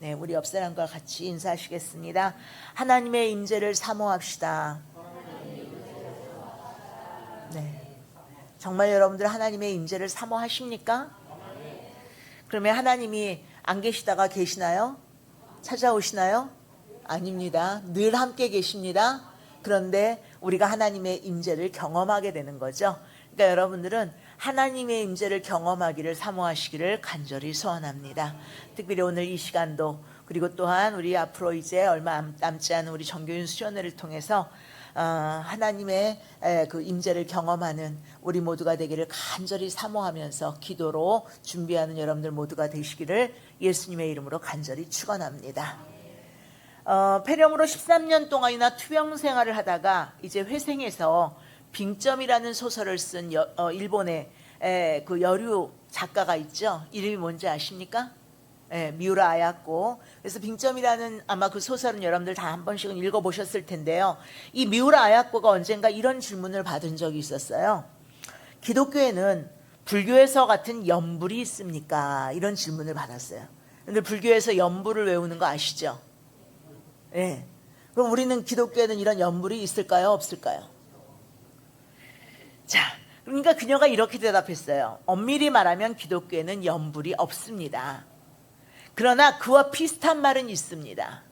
네, 우리 옆 사람과 같이 인사하시겠습니다. 하나님의 임재를 사모합시다. 네, 정말 여러분들 하나님의 임재를 사모하십니까? 그러면 하나님이 안 계시다가 계시나요? 찾아오시나요? 아닙니다. 늘 함께 계십니다. 그런데 우리가 하나님의 임재를 경험하게 되는 거죠. 그러니까 여러분들은 하나님의 임재를 경험하기를 사모하시기를 간절히 소원합니다. 특별히 오늘 이 시간도, 그리고 또한 우리 앞으로 이제 얼마 남지 않은 우리 정교윤 수련회를 통해서 하나님의 그 임재를 경험하는 우리 모두가 되기를 간절히 사모하면서 기도로 준비하는 여러분들 모두가 되시기를 예수님의 이름으로 간절히 축원합니다. 폐렴으로 13년 동안이나 투병 생활을 하다가 이제 회생해서 빙점이라는 소설을 쓴 일본의 그 여류 작가가 있죠. 이름이 뭔지 아십니까? 미우라 아야코. 그래서 빙점이라는 아마 그 소설은 여러분들 다 한 번씩은 읽어보셨을 텐데요. 이 미우라 아야코가 언젠가 이런 질문을 받은 적이 있었어요. 기독교에는 불교에서 같은 연불이 있습니까? 이런 질문을 받았어요. 근데 불교에서 연불을 외우는 거 아시죠? 네. 그럼 우리는 기독교에는 이런 연불이 있을까요? 없을까요? 자, 그러니까 그녀가 이렇게 대답했어요. 엄밀히 말하면 기독교에는 연불이 없습니다. 그러나 그와 비슷한 말은 있습니다.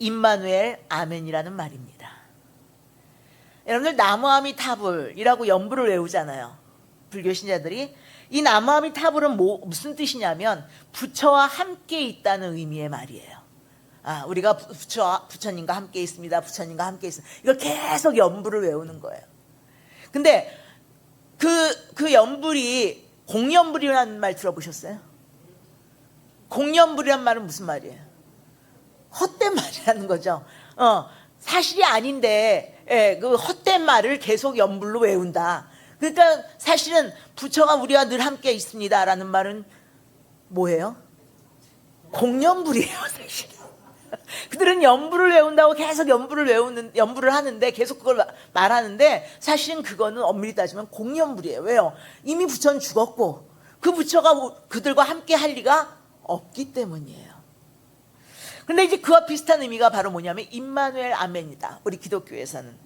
임마누엘 아멘이라는 말입니다. 여러분들 나무아미타불이라고 연불을 외우잖아요. 불교 신자들이. 이 나무아미타불은 무슨 뜻이냐면 부처와 함께 있다는 의미의 말이에요. 우리가 부처님과 함께 있습니다. 부처님과 함께 있습니다. 이걸 계속 연불을 외우는 거예요. 근데 그 연불이 공연불이라는 말 들어보셨어요? 공연불이란 말은 무슨 말이에요? 헛된 말이라는 거죠. 사실이 아닌데 그 헛된 말을 계속 연불로 외운다. 그러니까 사실은 부처가 우리와 늘 함께 있습니다라는 말은 뭐예요? 공연불이에요, 사실은. 그들은 연불을 외운다고 계속 연불을 하는데 계속 그걸 말하는데 사실은 그거는 엄밀히 따지면 공연불이에요. 왜요? 이미 부처는 죽었고 그 부처가 그들과 함께 할 리가 없기 때문이에요. 그런데 이제 그와 비슷한 의미가 바로 뭐냐면 임마누엘 아멘이다. 우리 기독교에서는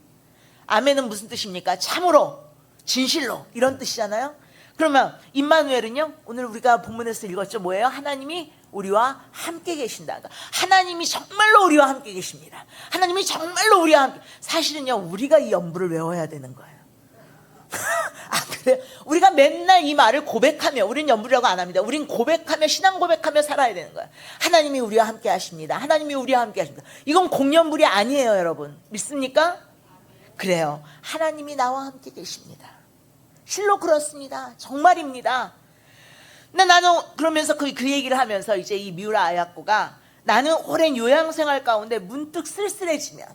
아멘은 무슨 뜻입니까? 참으로, 진실로 이런 뜻이잖아요. 그러면 임마누엘은요, 오늘 우리가 본문에서 읽었죠. 뭐예요? 하나님이 우리와 함께 계신다. 하나님이 정말로 우리와 함께 계십니다. 하나님이 정말로 우리와 함께. 사실은요, 우리가 이 연불을 외워야 되는 거예요. 그래? 우리가 맨날 이 말을 고백하며, 우린 연불이라고 안 합니다. 우린 고백하며, 신앙 고백하며 살아야 되는 거예요. 하나님이 우리와 함께 하십니다. 하나님이 우리와 함께 하십니다. 이건 공연불이 아니에요, 여러분. 믿습니까? 그래요. 하나님이 나와 함께 계십니다. 실로 그렇습니다. 정말입니다. 근데 나는 그러면서 그 얘기를 하면서 이제 이 미우라 아야코가 나는 오랜 요양생활 가운데 문득 쓸쓸해지면,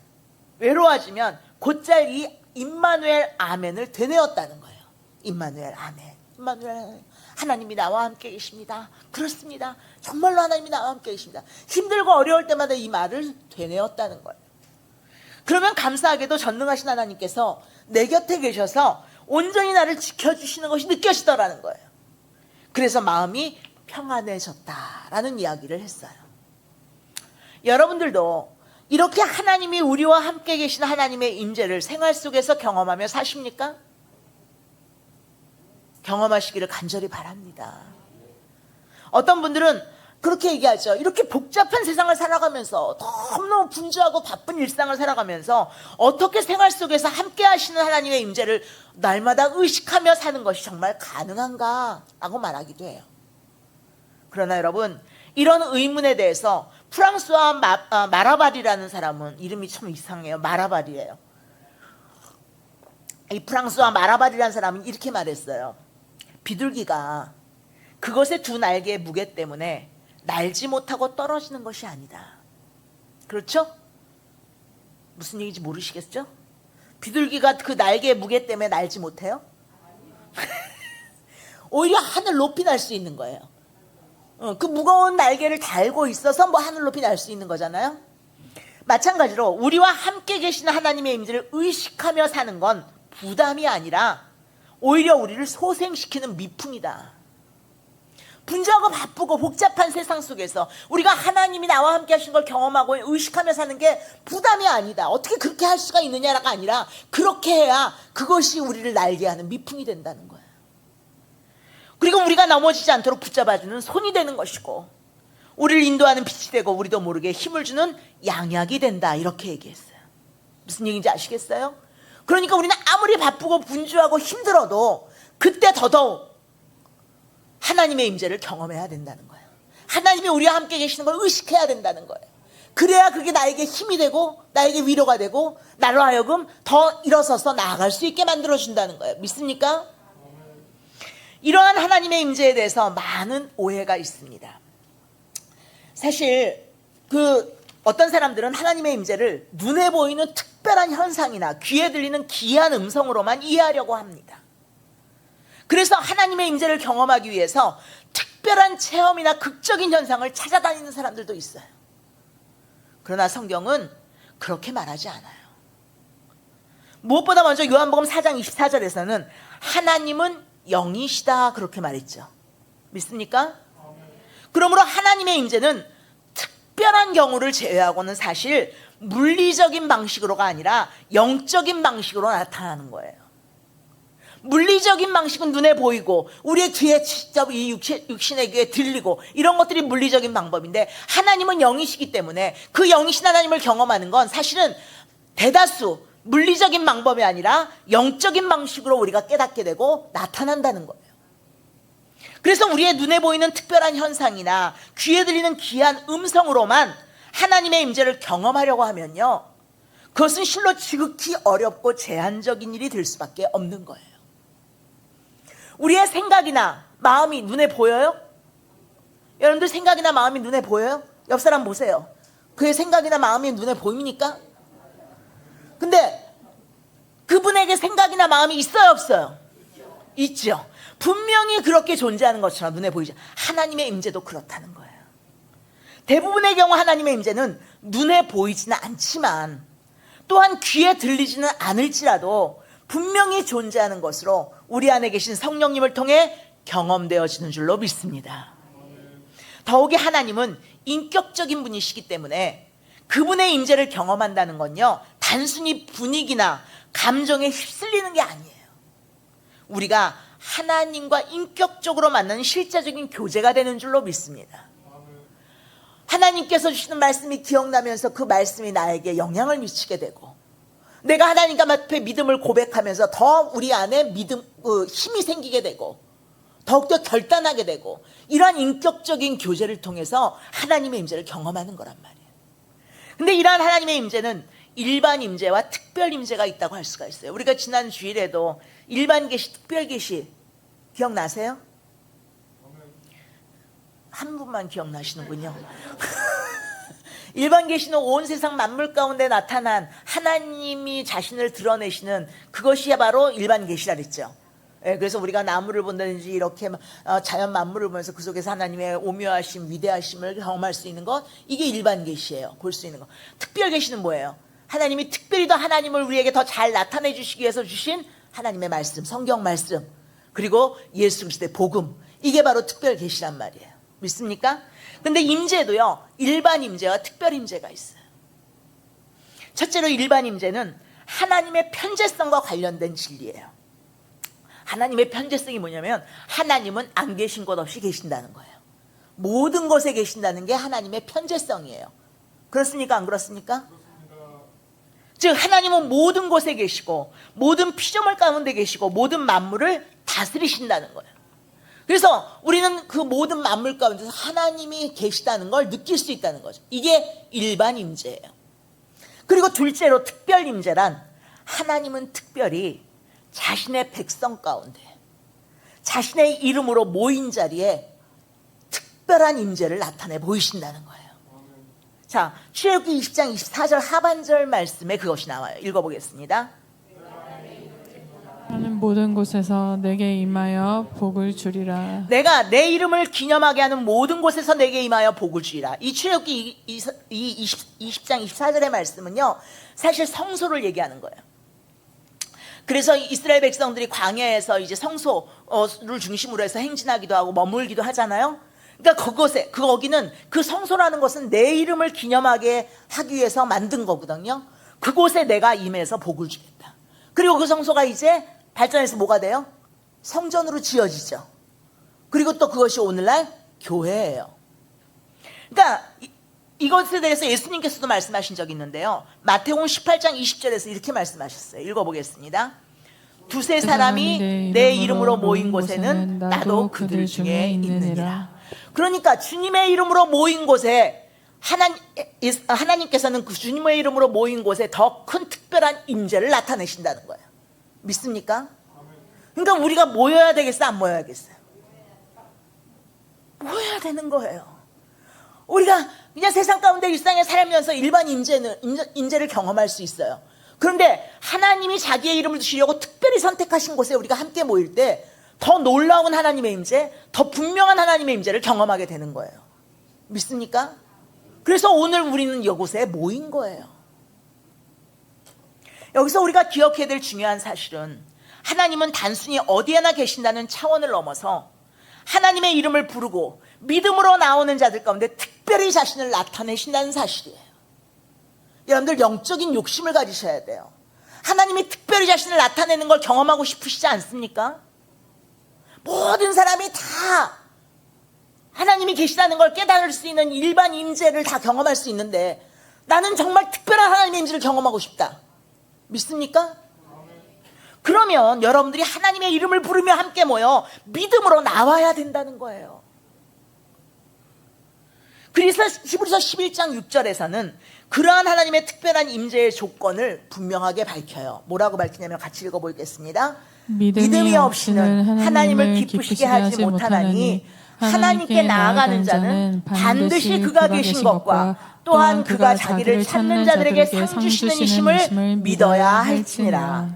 외로워지면 곧잘 이 임마누엘 아멘을 되뇌었다는 거예요. 임마누엘 아멘. 임마누엘 아멘. 하나님이 나와 함께 계십니다. 그렇습니다. 정말로 하나님이 나와 함께 계십니다. 힘들고 어려울 때마다 이 말을 되뇌었다는 거예요. 그러면 감사하게도 전능하신 하나님께서 내 곁에 계셔서 온전히 나를 지켜주시는 것이 느껴지더라는 거예요. 그래서 마음이 평안해졌다라는 이야기를 했어요. 여러분들도 이렇게 하나님이 우리와 함께 계신 하나님의 임재를 생활 속에서 경험하며 사십니까? 경험하시기를 간절히 바랍니다. 어떤 분들은 그렇게 얘기하죠. 이렇게 복잡한 세상을 살아가면서 너무너무 분주하고 바쁜 일상을 살아가면서 어떻게 생활 속에서 함께 하시는 하나님의 임재를 날마다 의식하며 사는 것이 정말 가능한가? 라고 말하기도 해요. 그러나 여러분, 이런 의문에 대해서 프랑스와 마라발이라는 사람은, 이름이 참 이상해요. 마라발이에요. 이 프랑스와 마라발이라는 사람은 이렇게 말했어요. 비둘기가 그것의 두 날개의 무게 때문에 날지 못하고 떨어지는 것이 아니다. 그렇죠? 무슨 얘기인지 모르시겠죠? 비둘기가 그 날개의 무게 때문에 날지 못해요? 오히려 하늘 높이 날 수 있는 거예요. 그 무거운 날개를 달고 있어서 뭐 하늘 높이 날 수 있는 거잖아요. 마찬가지로 우리와 함께 계시는 하나님의 임재를 의식하며 사는 건 부담이 아니라 오히려 우리를 소생시키는 미풍이다. 분주하고 바쁘고 복잡한 세상 속에서 우리가 하나님이 나와 함께 하신 걸 경험하고 의식하며 사는 게 부담이 아니다. 어떻게 그렇게 할 수가 있느냐가 아니라 그렇게 해야 그것이 우리를 날게 하는 미풍이 된다는 거야. 그리고 우리가 넘어지지 않도록 붙잡아주는 손이 되는 것이고, 우리를 인도하는 빛이 되고 우리도 모르게 힘을 주는 양약이 된다, 이렇게 얘기했어요. 무슨 얘기인지 아시겠어요? 그러니까 우리는 아무리 바쁘고 분주하고 힘들어도 그때 더더욱 하나님의 임재를 경험해야 된다는 거예요. 하나님이 우리와 함께 계시는 걸 의식해야 된다는 거예요. 그래야 그게 나에게 힘이 되고 나에게 위로가 되고 나로 하여금 더 일어서서 나아갈 수 있게 만들어준다는 거예요. 믿습니까? 이러한 하나님의 임재에 대해서 많은 오해가 있습니다. 사실 어떤 사람들은 하나님의 임재를 눈에 보이는 특별한 현상이나 귀에 들리는 기이한 음성으로만 이해하려고 합니다. 그래서 하나님의 임재를 경험하기 위해서 특별한 체험이나 극적인 현상을 찾아다니는 사람들도 있어요. 그러나 성경은 그렇게 말하지 않아요. 무엇보다 먼저 요한복음 4장 24절에서는 하나님은 영이시다, 그렇게 말했죠. 믿습니까? 그러므로 하나님의 임재는 특별한 경우를 제외하고는 사실 물리적인 방식으로가 아니라 영적인 방식으로 나타나는 거예요. 물리적인 방식은 눈에 보이고 우리의 귀에 직접 이 육신의 귀에 들리고 이런 것들이 물리적인 방법인데, 하나님은 영이시기 때문에 그 영이신 하나님을 경험하는 건 사실은 대다수 물리적인 방법이 아니라 영적인 방식으로 우리가 깨닫게 되고 나타난다는 거예요. 그래서 우리의 눈에 보이는 특별한 현상이나 귀에 들리는 귀한 음성으로만 하나님의 임재를 경험하려고 하면요, 그것은 실로 지극히 어렵고 제한적인 일이 될 수밖에 없는 거예요. 우리의 생각이나 마음이 눈에 보여요? 여러분들 생각이나 마음이 눈에 보여요? 옆 사람 보세요. 그의 생각이나 마음이 눈에 보입니까? 근데 그분에게 생각이나 마음이 있어요, 없어요? 있죠. 분명히 그렇게 존재하는 것처럼 눈에 보이죠. 하나님의 임재도 그렇다는 거예요. 대부분의 경우 하나님의 임재는 눈에 보이지는 않지만 또한 귀에 들리지는 않을지라도 분명히 존재하는 것으로 우리 안에 계신 성령님을 통해 경험되어지는 줄로 믿습니다. 더욱이 하나님은 인격적인 분이시기 때문에 그분의 임재를 경험한다는 건요, 단순히 분위기나 감정에 휩쓸리는 게 아니에요. 우리가 하나님과 인격적으로 만나는 실제적인 교제가 되는 줄로 믿습니다. 하나님께서 주시는 말씀이 기억나면서 그 말씀이 나에게 영향을 미치게 되고, 내가 하나님 앞에 믿음을 고백하면서 더 우리 안에 힘이 생기게 되고 더욱더 결단하게 되고, 이러한 인격적인 교제를 통해서 하나님의 임재를 경험하는 거란 말이에요. 근데 이러한 하나님의 임재는 일반 임재와 특별 임재가 있다고 할 수가 있어요. 우리가 지난 주일에도 일반 계시, 특별 계시 기억나세요? 한 분만 기억나시는군요. 일반 계시는 온 세상 만물 가운데 나타난 하나님이 자신을 드러내시는 그것이 바로 일반 계시라 그랬죠. 그래서 우리가 나무를 본다든지 이렇게 자연 만물을 보면서 그 속에서 하나님의 오묘하심, 위대하심을 경험할 수 있는 것, 이게 일반 계시예요. 볼 수 있는 것. 특별 계시는 뭐예요? 하나님이 특별히 더 하나님을 우리에게 더 잘 나타내 주시기 위해서 주신 하나님의 말씀, 성경 말씀, 그리고 예수 그리스도의 복음, 이게 바로 특별 계시란 말이에요. 믿습니까? 근데 임재도요, 일반 임재와 특별 임재가 있어요. 첫째로 일반 임재는 하나님의 편재성과 관련된 진리예요. 하나님의 편재성이 뭐냐면 하나님은 안 계신 곳 없이 계신다는 거예요. 모든 곳에 계신다는 게 하나님의 편재성이에요. 그렇습니까? 안 그렇습니까? 즉 하나님은 모든 곳에 계시고 모든 피조물 가운데 계시고 모든 만물을 다스리신다는 거예요. 그래서 우리는 그 모든 만물 가운데서 하나님이 계시다는 걸 느낄 수 있다는 거죠. 이게 일반 임재예요. 그리고 둘째로 특별 임재란, 하나님은 특별히 자신의 백성 가운데 자신의 이름으로 모인 자리에 특별한 임재를 나타내 보이신다는 거예요. 자, 출애굽기 20장 24절 하반절 말씀에 그것이 나와요. 읽어보겠습니다. 하는 모든 곳에서 내게 임하여 복을 주리라. 내가 내 이름을 기념하게 하는 모든 곳에서 내게 임하여 복을 주리라. 이 출애굽기 20장 24절의 말씀은요, 사실 성소를 얘기하는 거예요. 그래서 이스라엘 백성들이 광야에서 이제 성소를 중심으로 해서 행진하기도 하고 머물기도 하잖아요. 그러니까 거기는 그 성소라는 것은 내 이름을 기념하게 하기 위해서 만든 거거든요. 그곳에 내가 임해서 복을 주겠다. 그리고 그 성소가 이제 발전해서 뭐가 돼요? 성전으로 지어지죠. 그리고 또 그것이 오늘날 교회예요. 그러니까 이것에 대해서 예수님께서도 말씀하신 적이 있는데요. 마태복음 18장 20절에서 이렇게 말씀하셨어요. 읽어보겠습니다. 두세 사람이 내 이름으로 모인 곳에는 나도 그들 중에 있느니라. 그러니까 주님의 이름으로 모인 곳에 하나님께서는 그 주님의 이름으로 모인 곳에 더 큰 특별한 임재를 나타내신다는 거예요. 믿습니까? 그러니까 우리가 모여야 되겠어, 안 모여야겠어요? 모여야 되는 거예요. 우리가 그냥 세상 가운데 일상에 살면서 일반 임재를 경험할 수 있어요. 그런데 하나님이 자기의 이름을 두시려고 특별히 선택하신 곳에 우리가 함께 모일 때 더 놀라운 하나님의 임재, 더 분명한 하나님의 임재를 경험하게 되는 거예요. 믿습니까? 그래서 오늘 우리는 이곳에 모인 거예요. 여기서 우리가 기억해야 될 중요한 사실은 하나님은 단순히 어디에나 계신다는 차원을 넘어서 하나님의 이름을 부르고 믿음으로 나오는 자들 가운데 특별히 자신을 나타내신다는 사실이에요. 여러분들 영적인 욕심을 가지셔야 돼요. 하나님이 특별히 자신을 나타내는 걸 경험하고 싶으시지 않습니까? 모든 사람이 다 하나님이 계시다는 걸 깨달을 수 있는 일반 임재를 다 경험할 수 있는데 나는 정말 특별한 하나님의 임재를 경험하고 싶다. 믿습니까? 그러면 여러분들이 하나님의 이름을 부르며 함께 모여 믿음으로 나와야 된다는 거예요. 그래서 히브리서 11장 6절에서는 그러한 하나님의 특별한 임재의 조건을 분명하게 밝혀요. 뭐라고 밝히냐면 같이 읽어보겠습니다. 믿음이 없이는 하나님을 기쁘시게 하지 못하나니 하나님께 나아가는 자는 반드시 그가 계신 것과 또한 그가 자기를 찾는 자들에게 상 주시는 이심을 믿어야 할지니라.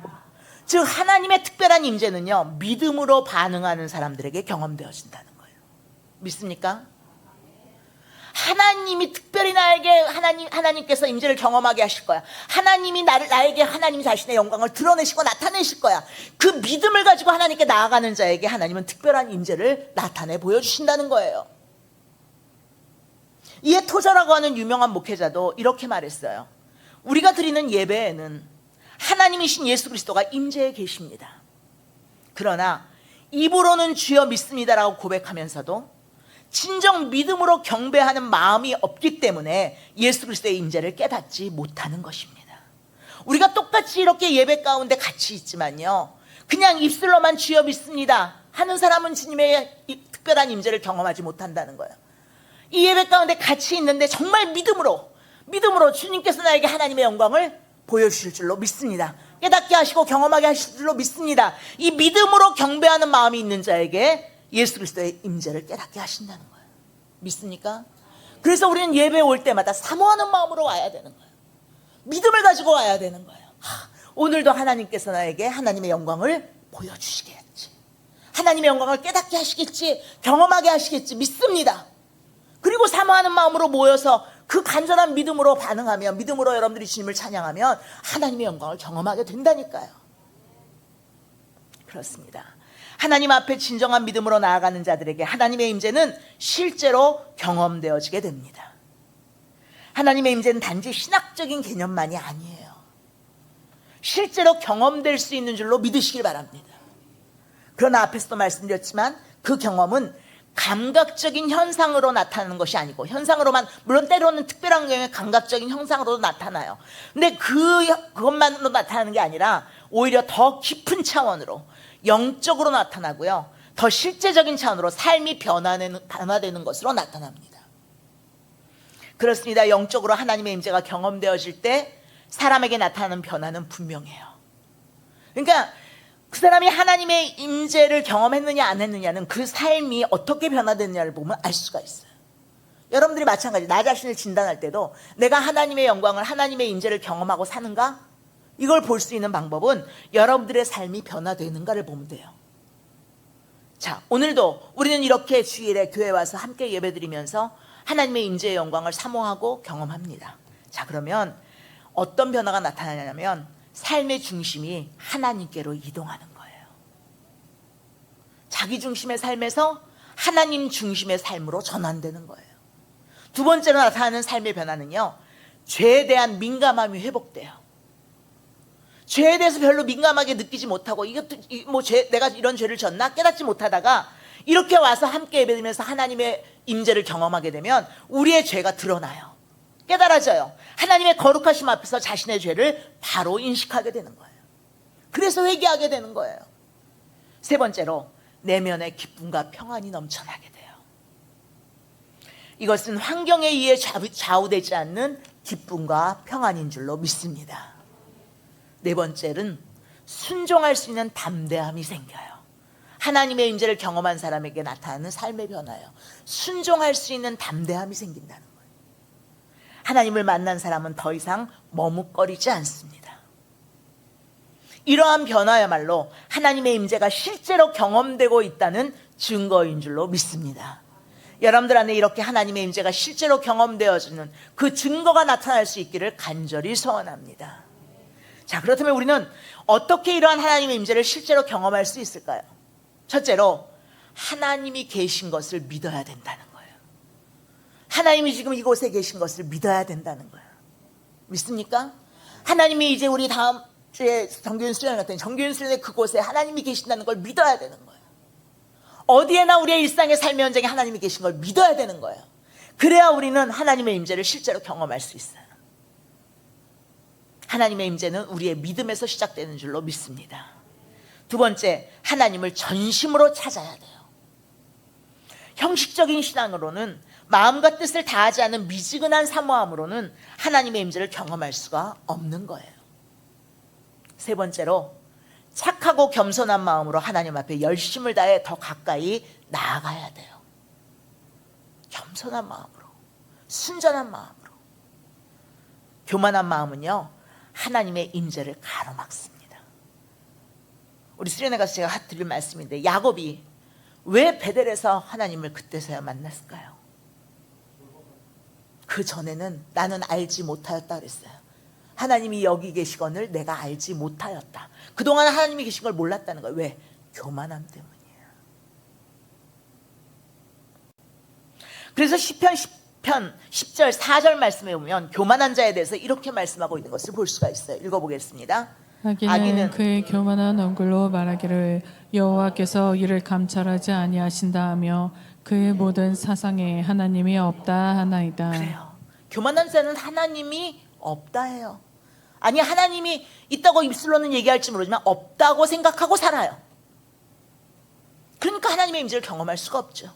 즉 하나님의 특별한 임재는요, 믿음으로 반응하는 사람들에게 경험되어진다는 거예요. 믿습니까? 하나님이 특별히 나에게 하나님께서 임재를 경험하게 하실 거야. 하나님이 나에게 하나님 자신의 영광을 드러내시고 나타내실 거야. 그 믿음을 가지고 하나님께 나아가는 자에게 하나님은 특별한 임재를 나타내 보여주신다는 거예요. 이에 토저라고 하는 유명한 목회자도 이렇게 말했어요. 우리가 드리는 예배에는 하나님이신 예수 그리스도가 임재해 계십니다. 그러나 입으로는 주여 믿습니다라고 고백하면서도 진정 믿음으로 경배하는 마음이 없기 때문에 예수 그리스도의 임재를 깨닫지 못하는 것입니다. 우리가 똑같이 이렇게 예배 가운데 같이 있지만요, 그냥 입술로만 주여 믿습니다 하는 사람은 주님의 특별한 임재를 경험하지 못한다는 거예요. 이 예배 가운데 같이 있는데 정말 믿음으로 주님께서 나에게 하나님의 영광을 보여주실 줄로 믿습니다. 깨닫게 하시고 경험하게 하실 줄로 믿습니다. 이 믿음으로 경배하는 마음이 있는 자에게 예수 그리스도의 임재를 깨닫게 하신다는 거예요. 믿습니까? 그래서 우리는 예배에 올 때마다 사모하는 마음으로 와야 되는 거예요. 믿음을 가지고 와야 되는 거예요. 오늘도 하나님께서 나에게 하나님의 영광을 보여주시겠지, 하나님의 영광을 깨닫게 하시겠지, 경험하게 하시겠지 믿습니다. 그리고 사모하는 마음으로 모여서 그 간절한 믿음으로 반응하며 믿음으로 여러분들이 주님을 찬양하면 하나님의 영광을 경험하게 된다니까요. 그렇습니다. 하나님 앞에 진정한 믿음으로 나아가는 자들에게 하나님의 임재는 실제로 경험되어지게 됩니다. 하나님의 임재는 단지 신학적인 개념만이 아니에요. 실제로 경험될 수 있는 줄로 믿으시길 바랍니다. 그러나 앞에서도 말씀드렸지만 그 경험은 감각적인 현상으로 나타나는 것이 아니고, 현상으로만, 물론 때로는 특별한 경우에 감각적인 형상으로도 나타나요. 근데 그것만으로 나타나는 게 아니라 오히려 더 깊은 차원으로 영적으로 나타나고요, 더 실제적인 차원으로 삶이 변화되는 것으로 나타납니다. 그렇습니다. 영적으로 하나님의 임재가 경험되어질 때 사람에게 나타나는 변화는 분명해요. 그러니까 그 사람이 하나님의 임재를 경험했느냐 안 했느냐는 그 삶이 어떻게 변화됐느냐를 보면 알 수가 있어요. 여러분들이 마찬가지, 나 자신을 진단할 때도 내가 하나님의 영광을, 하나님의 임재를 경험하고 사는가? 이걸 볼 수 있는 방법은 여러분들의 삶이 변화되는가를 보면 돼요. 자, 오늘도 우리는 이렇게 주일에 교회 와서 함께 예배드리면서 하나님의 임재의 영광을 사모하고 경험합니다. 자, 그러면 어떤 변화가 나타나냐면 삶의 중심이 하나님께로 이동하는 거예요. 자기 중심의 삶에서 하나님 중심의 삶으로 전환되는 거예요. 두 번째로 나타나는 삶의 변화는요, 죄에 대한 민감함이 회복돼요. 죄에 대해서 별로 민감하게 느끼지 못하고 내가 이런 죄를 졌나 깨닫지 못하다가 이렇게 와서 함께 예배드리면서 하나님의 임재를 경험하게 되면 우리의 죄가 드러나요. 깨달아져요. 하나님의 거룩하심 앞에서 자신의 죄를 바로 인식하게 되는 거예요. 그래서 회개하게 되는 거예요. 세 번째로 내면의 기쁨과 평안이 넘쳐나게 돼요. 이것은 환경에 의해 좌우되지 않는 기쁨과 평안인 줄로 믿습니다. 네 번째는 순종할 수 있는 담대함이 생겨요. 하나님의 임재를 경험한 사람에게 나타나는 삶의 변화예요. 순종할 수 있는 담대함이 생긴다는 거예요. 하나님을 만난 사람은 더 이상 머뭇거리지 않습니다. 이러한 변화야말로 하나님의 임재가 실제로 경험되고 있다는 증거인 줄로 믿습니다. 여러분들 안에 이렇게 하나님의 임재가 실제로 경험되어지는 그 증거가 나타날 수 있기를 간절히 소원합니다. 자, 그렇다면 우리는 어떻게 이러한 하나님의 임재를 실제로 경험할 수 있을까요? 첫째로 하나님이 계신 것을 믿어야 된다는 거예요. 하나님이 지금 이곳에 계신 것을 믿어야 된다는 거예요. 믿습니까? 하나님이 이제 우리 다음 주에 정규인 수련회 같은 정규인 수련회 그곳에 하나님이 계신다는 걸 믿어야 되는 거예요. 어디에나 우리의 일상의 삶의 현장에 하나님이 계신 걸 믿어야 되는 거예요. 그래야 우리는 하나님의 임재를 실제로 경험할 수 있어요. 하나님의 임재는 우리의 믿음에서 시작되는 줄로 믿습니다. 두 번째, 하나님을 전심으로 찾아야 돼요. 형식적인 신앙으로는 마음과 뜻을 다하지 않은 미지근한 사모함으로는 하나님의 임재를 경험할 수가 없는 거예요. 세 번째로 착하고 겸손한 마음으로 하나님 앞에 열심을 다해 더 가까이 나아가야 돼요. 겸손한 마음으로, 순전한 마음으로. 교만한 마음은요, 하나님의 임재를 가로막습니다. 우리 수련회 가서 제가 드릴 말씀인데, 야곱이 왜 베델에서 하나님을 그때서야 만났을까요? 그 전에는 나는 알지 못하였다 그랬어요. 하나님이 여기 계시거늘 내가 알지 못하였다. 그동안 하나님이 계신 걸 몰랐다는 거예요. 왜? 교만함 때문이에요. 그래서 시편 10절 4절 말씀에 보면 교만한 자에 대해서 이렇게 말씀하고 있는 것을 볼 수가 있어요. 읽어보겠습니다. 악인은 그의 교만한 얼굴로 말하기를 여호와께서 이를 감찰하지 아니하신다 하며 그의 모든 사상에 하나님이 없다 하나이다. 그래요. 교만한 자는 하나님이 없다 해요. 아니, 하나님이 있다고 입술로는 얘기할지 모르지만 없다고 생각하고 살아요. 그러니까 하나님의 임재를 경험할 수가 없죠.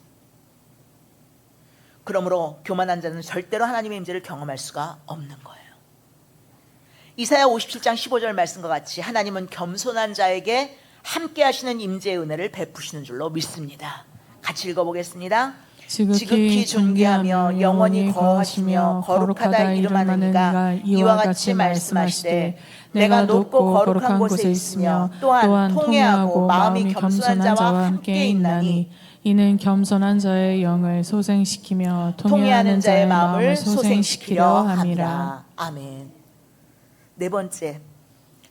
그러므로 교만한 자는 절대로 하나님의 임재를 경험할 수가 없는 거예요. 이사야 57장 15절 말씀과 같이 하나님은 겸손한 자에게 함께 하시는 임재의 은혜를 베푸시는 줄로 믿습니다. 같이 읽어보겠습니다. 지극히 존귀하며 영원히 거하시며 거룩하다 이름하는 이가 이와 같이 말씀하시되 내가 높고 거룩한 곳에 있으며 또한 통회하고 마음이 겸손한 자와 함께 있나니 이는 겸손한 자의 영을 소생시키며 통회하는 자의 마음을 소생시키려 함이라. 아멘. 네 번째,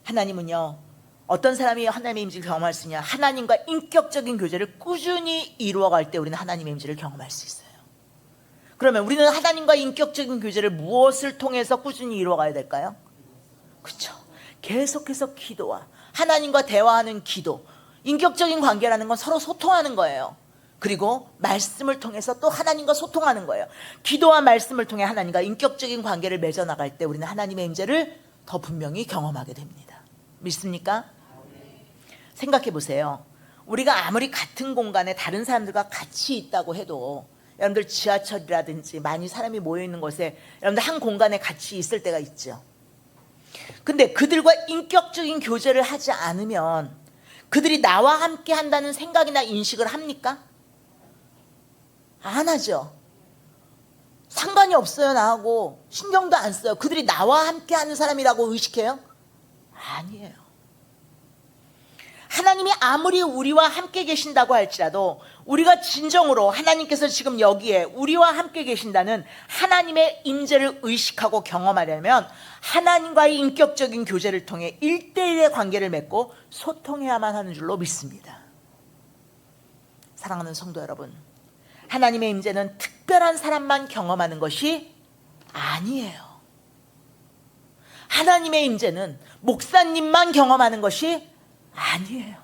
하나님은요, 어떤 사람이 하나님의 임재를 경험할 수 있냐? 하나님과 인격적인 교제를 꾸준히 이루어갈 때 우리는 하나님의 임재를 경험할 수 있어요. 그러면 우리는 하나님과 인격적인 교제를 무엇을 통해서 꾸준히 이루어가야 될까요? 그렇죠. 계속해서 기도와 하나님과 대화하는 기도. 인격적인 관계라는 건 서로 소통하는 거예요. 그리고 말씀을 통해서 또 하나님과 소통하는 거예요. 기도와 말씀을 통해 하나님과 인격적인 관계를 맺어나갈 때 우리는 하나님의 임재를 더 분명히 경험하게 됩니다. 믿습니까? 생각해 보세요. 우리가 아무리 같은 공간에 다른 사람들과 같이 있다고 해도, 여러분들 지하철이라든지 많이 사람이 모여있는 곳에 여러분들 한 공간에 같이 있을 때가 있죠. 근데 그들과 인격적인 교제를 하지 않으면 그들이 나와 함께 한다는 생각이나 인식을 합니까? 안 하죠. 상관이 없어요. 나하고 신경도 안 써요. 그들이 나와 함께 하는 사람이라고 의식해요? 아니에요. 하나님이 아무리 우리와 함께 계신다고 할지라도 우리가 진정으로 하나님께서 지금 여기에 우리와 함께 계신다는 하나님의 임재를 의식하고 경험하려면 하나님과의 인격적인 교제를 통해 1대1의 관계를 맺고 소통해야만 하는 줄로 믿습니다. 사랑하는 성도 여러분, 하나님의 임재는 특별한 사람만 경험하는 것이 아니에요. 하나님의 임재는 목사님만 경험하는 것이 아니에요.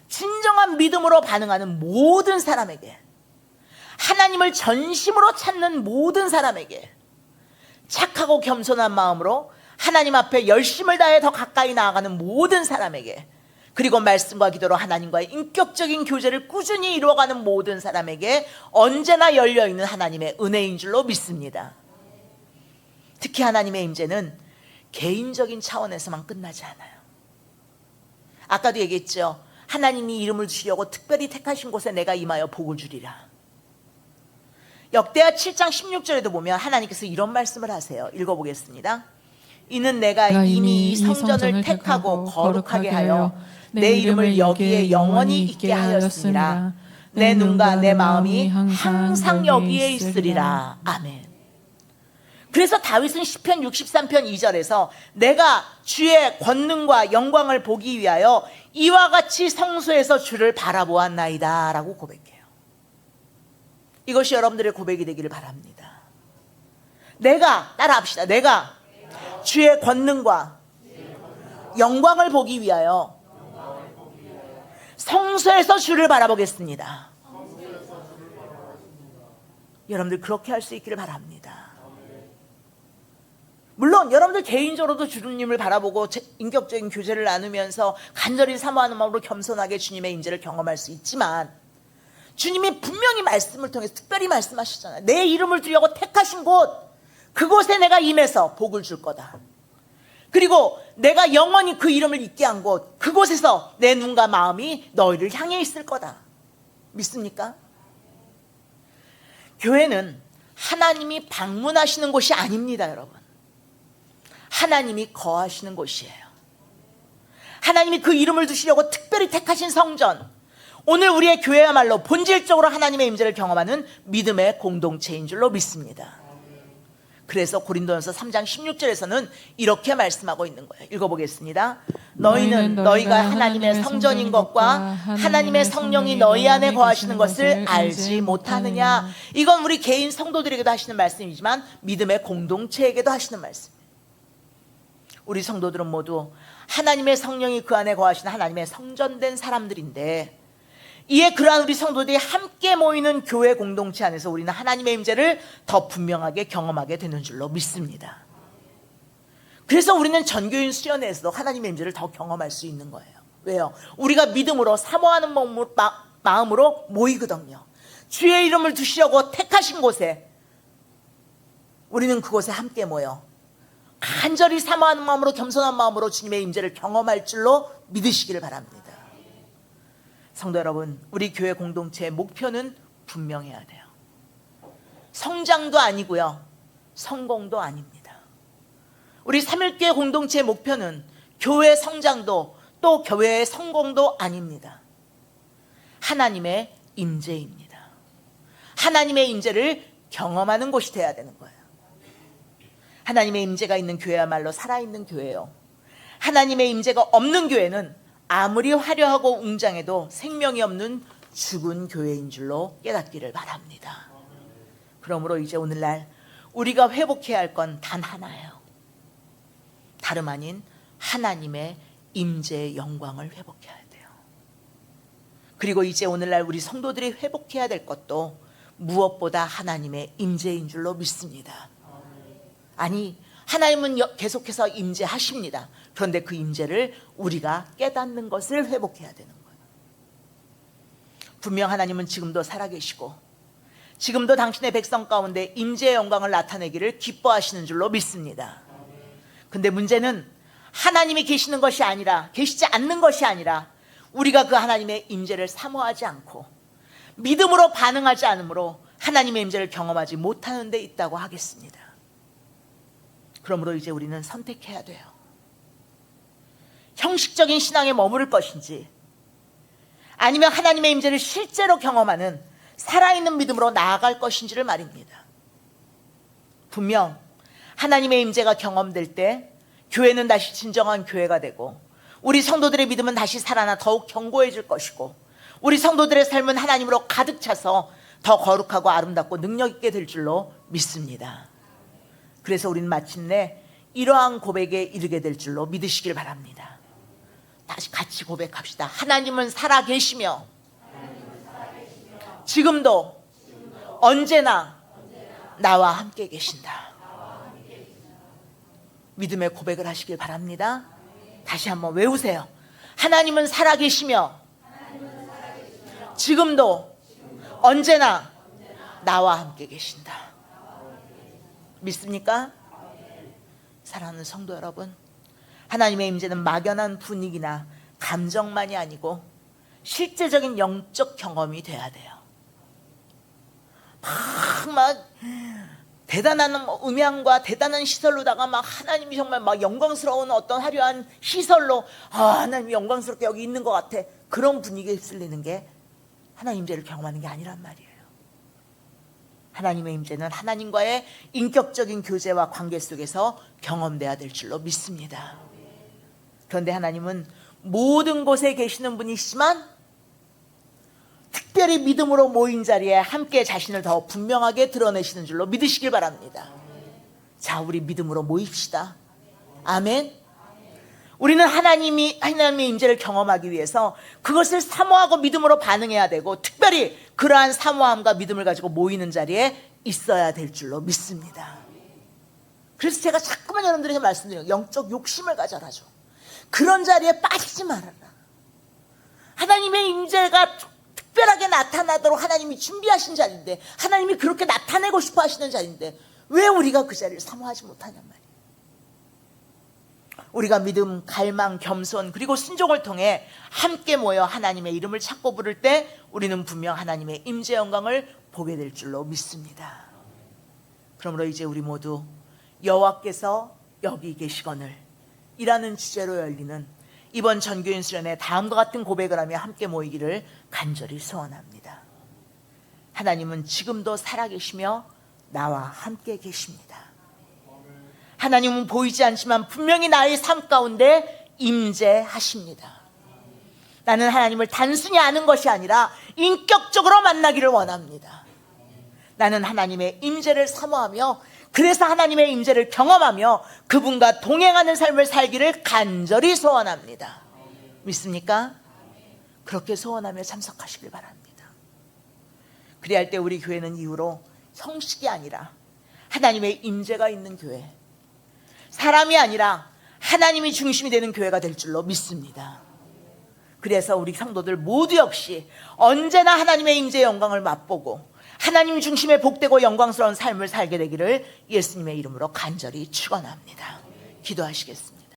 진정한 믿음으로 반응하는 모든 사람에게, 하나님을 전심으로 찾는 모든 사람에게, 착하고 겸손한 마음으로 하나님 앞에 열심을 다해 더 가까이 나아가는 모든 사람에게, 그리고 말씀과 기도로 하나님과의 인격적인 교제를 꾸준히 이루어가는 모든 사람에게 언제나 열려있는 하나님의 은혜인 줄로 믿습니다. 특히 하나님의 임재는 개인적인 차원에서만 끝나지 않아요. 아까도 얘기했죠. 하나님이 이름을 주시려고 특별히 택하신 곳에 내가 임하여 복을 주리라. 역대하 7장 16절에도 보면 하나님께서 이런 말씀을 하세요. 읽어보겠습니다. 이는 내가 이미 이 성전을 택하고 거룩하게 하여 내 이름을 여기에 영원히 있게 하였습니다. 내 눈과 내 마음이 항상 여기에 있으리라. 아멘. 그래서 다윗은 시편 63편 2절에서 내가 주의 권능과 영광을 보기 위하여 이와 같이 성소에서 주를 바라보았나이다 라고 고백해요. 이것이 여러분들의 고백이 되기를 바랍니다. 내가, 따라합시다. 내가 주의 권능과 영광을 보기 위하여 성소에서 주를 바라보겠습니다. 여러분들 그렇게 할 수 있기를 바랍니다. 물론 여러분들 개인적으로도 주님을 바라보고 인격적인 교제를 나누면서 간절히 사모하는 마음으로 겸손하게 주님의 임재를 경험할 수 있지만, 주님이 분명히 말씀을 통해서 특별히 말씀하셨잖아요. 내 이름을 두려고 택하신 곳, 그곳에 내가 임해서 복을 줄 거다. 그리고 내가 영원히 그 이름을 잊게 한 곳, 그곳에서 내 눈과 마음이 너희를 향해 있을 거다. 믿습니까? 교회는 하나님이 방문하시는 곳이 아닙니다, 여러분. 하나님이 거하시는 곳이에요. 하나님이 그 이름을 두시려고 특별히 택하신 성전, 오늘 우리의 교회야말로 본질적으로 하나님의 임재를 경험하는 믿음의 공동체인 줄로 믿습니다. 그래서 고린도전서 3장 16절에서는 이렇게 말씀하고 있는 거예요. 읽어보겠습니다. 너희는 너희가 하나님의 성전인 것과 하나님의 성령이 너희 안에 거하시는 것을 알지 못하느냐. 이건 우리 개인 성도들에게도 하시는 말씀이지만 믿음의 공동체에게도 하시는 말씀. 우리 성도들은 모두 하나님의 성령이 그 안에 거하시는 하나님의 성전된 사람들인데, 이에 그러한 우리 성도들이 함께 모이는 교회 공동체 안에서 우리는 하나님의 임재를 더 분명하게 경험하게 되는 줄로 믿습니다. 그래서 우리는 전교인 수련회에서도 하나님의 임재를 더 경험할 수 있는 거예요. 왜요? 우리가 믿음으로 사모하는 마음으로 모이거든요. 주의 이름을 두시려고 택하신 곳에 우리는 그곳에 함께 모여 간절히 사모하는 마음으로 겸손한 마음으로 주님의 임재를 경험할 줄로 믿으시기를 바랍니다. 성도 여러분, 우리 교회 공동체의 목표는 분명해야 돼요. 성장도 아니고요, 성공도 아닙니다. 우리 삼일교회 공동체의 목표는 교회 성장도 또 교회의 성공도 아닙니다. 하나님의 임재입니다. 하나님의 임재를 경험하는 곳이 돼야 되는 거예요. 하나님의 임재가 있는 교회야말로 살아있는 교회예요. 하나님의 임재가 없는 교회는 아무리 화려하고 웅장해도 생명이 없는 죽은 교회인 줄로 깨닫기를 바랍니다. 그러므로 이제 오늘날 우리가 회복해야 할 건 단 하나예요. 다름 아닌 하나님의 임재의 영광을 회복해야 돼요. 그리고 이제 오늘날 우리 성도들이 회복해야 될 것도 무엇보다 하나님의 임재인 줄로 믿습니다. 아니, 하나님은 계속해서 임재하십니다. 그런데 그 임재를 우리가 깨닫는 것을 회복해야 되는 거예요. 분명 하나님은 지금도 살아계시고 지금도 당신의 백성 가운데 임재의 영광을 나타내기를 기뻐하시는 줄로 믿습니다. 근데 문제는 하나님이 계시는 것이 아니라, 계시지 않는 것이 아니라 우리가 그 하나님의 임재를 사모하지 않고 믿음으로 반응하지 않으므로 하나님의 임재를 경험하지 못하는 데 있다고 하겠습니다. 그러므로 이제 우리는 선택해야 돼요. 형식적인 신앙에 머무를 것인지, 아니면 하나님의 임재를 실제로 경험하는 살아있는 믿음으로 나아갈 것인지를 말입니다. 분명 하나님의 임재가 경험될 때 교회는 다시 진정한 교회가 되고, 우리 성도들의 믿음은 다시 살아나 더욱 견고해질 것이고, 우리 성도들의 삶은 하나님으로 가득 차서 더 거룩하고 아름답고 능력 있게 될 줄로 믿습니다. 그래서 우리는 마침내 이러한 고백에 이르게 될 줄로 믿으시길 바랍니다. 다시 같이 고백합시다. 하나님은 살아계시며 지금도 언제나 나와 함께 계신다. 믿음의 고백을 하시길 바랍니다. 다시 한번 외우세요. 하나님은 살아계시며 지금도 언제나 나와 함께 계신다. 믿습니까? 사랑하는 성도 여러분, 하나님의 임재는 막연한 분위기나 감정만이 아니고 실제적인 영적 경험이 돼야 돼요. 막 대단한 음향과 대단한 시설로다가 막 하나님이 정말 막 영광스러운 어떤 화려한 시설로 하나님이 영광스럽게 여기 있는 것 같아, 그런 분위기에 휩쓸리는 게 하나님 임재를 경험하는 게 아니란 말이에요. 하나님의 임재는 하나님과의 인격적인 교제와 관계 속에서 경험돼야 될 줄로 믿습니다. 그런데 하나님은 모든 곳에 계시는 분이시지만 특별히 믿음으로 모인 자리에 함께 자신을 더 분명하게 드러내시는 줄로 믿으시길 바랍니다. 자, 우리 믿음으로 모입시다. 아멘. 우리는 하나님의 임재를 경험하기 위해서 그것을 사모하고 믿음으로 반응해야 되고, 특별히 그러한 사모함과 믿음을 가지고 모이는 자리에 있어야 될 줄로 믿습니다. 그래서 제가 자꾸만 여러분들에게 말씀드려요. 영적 욕심을 가져라죠. 그런 자리에 빠지지 말아라. 하나님의 임재가 특별하게 나타나도록 하나님이 준비하신 자리인데, 하나님이 그렇게 나타내고 싶어 하시는 자리인데 왜 우리가 그 자리를 사모하지 못하냔 말이에요. 우리가 믿음, 갈망, 겸손 그리고 순종을 통해 함께 모여 하나님의 이름을 찾고 부를 때 우리는 분명 하나님의 임재 영광을 보게 될 줄로 믿습니다. 그러므로 이제 우리 모두 여호와께서 여기 계시거늘 이라는 주제로 열리는 이번 전교인 수련회 다음과 같은 고백을 하며 함께 모이기를 간절히 소원합니다. 하나님은 지금도 살아계시며 나와 함께 계십니다. 하나님은 보이지 않지만 분명히 나의 삶 가운데 임재하십니다. 나는 하나님을 단순히 아는 것이 아니라 인격적으로 만나기를 원합니다. 나는 하나님의 임재를 사모하며, 그래서 하나님의 임재를 경험하며 그분과 동행하는 삶을 살기를 간절히 소원합니다. 믿습니까? 그렇게 소원하며 참석하시길 바랍니다. 그리할 때 우리 교회는 이후로 형식이 아니라 하나님의 임재가 있는 교회, 사람이 아니라 하나님이 중심이 되는 교회가 될 줄로 믿습니다. 그래서 우리 성도들 모두 역시 언제나 하나님의 임재의 영광을 맛보고 하나님 중심의 복되고 영광스러운 삶을 살게 되기를 예수님의 이름으로 간절히 축원합니다. 기도하시겠습니다.